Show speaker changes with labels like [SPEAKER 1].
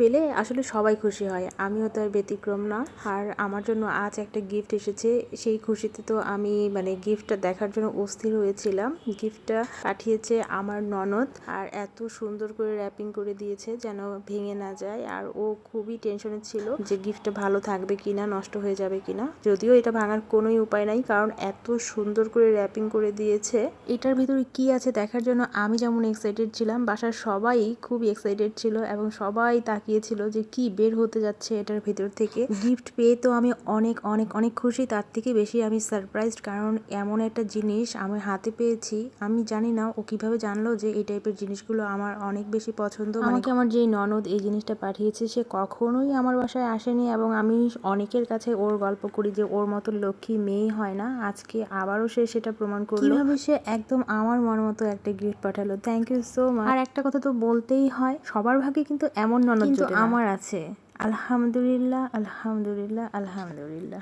[SPEAKER 1] পেলে আসলে সবাই খুশি হয়, আমিও তো আর ব্যতিক্রম না। আর আমার জন্য আজ একটা গিফট এসেছে, সেই খুশিতে তো আমি গিফটটা দেখার জন্য অস্থির হয়েছিলাম। গিফটটা পাঠিয়েছে আমার ননদ, আর এত সুন্দর করে র্যাপিং করে দিয়েছে যেন ভেঙে না যায়। আর ও খুবই টেনশনে ছিল যে গিফটটা ভালো থাকবে কিনা, নষ্ট হয়ে যাবে কিনা। যদিও এটা ভাঙার কোনোই উপায় নাই, কারণ এত সুন্দর করে র্যাপিং করে দিয়েছে। এটার ভিতরে কি আছে দেখার জন্য আমি যেমন এক্সাইটেড ছিলাম, বাসার সবাই খুব এক্সাইটেড ছিল এবং সবাই তাকিয়েছিল যে কি বের হতে যাচ্ছে এটার ভিতর থেকে। গিফট পেয়ে তো আমি অনেক অনেক অনেক খুশি, তার থেকে বেশি আমি সারপ্রাইজড, কারণ এমন একটা জিনিস আমি হাতে পেয়েছি। আমি জানি না ও কিভাবে জানলো যে এই টাইপের জিনিসগুলো আমার অনেক বেশি পছন্দ। আমাকে আমার যেই ননদ এই জিনিসটা পাঠিয়েছে সে কখনোই আমার বাসায় আসেনি, এবং আমি অনেকের কাছে ওর গল্প করি যে ওর মতো লক্ষ্মী মেয়ে হয় না। আজকে আবারও সে সেটা প্রমাণ করলো, কিভাবে সে একদম আমার মন মতো একটা গিফট পাঠালো। Thank you so much. আর একটা কথা তো বলতেই হয়, সবার ভাগ্যে কিন্তু এমন ননদ জোটে না, কিন্তু আমার আছে। আলহামদুলিল্লাহ, আলহামদুলিল্লাহ, আলহামদুলিল্লাহ।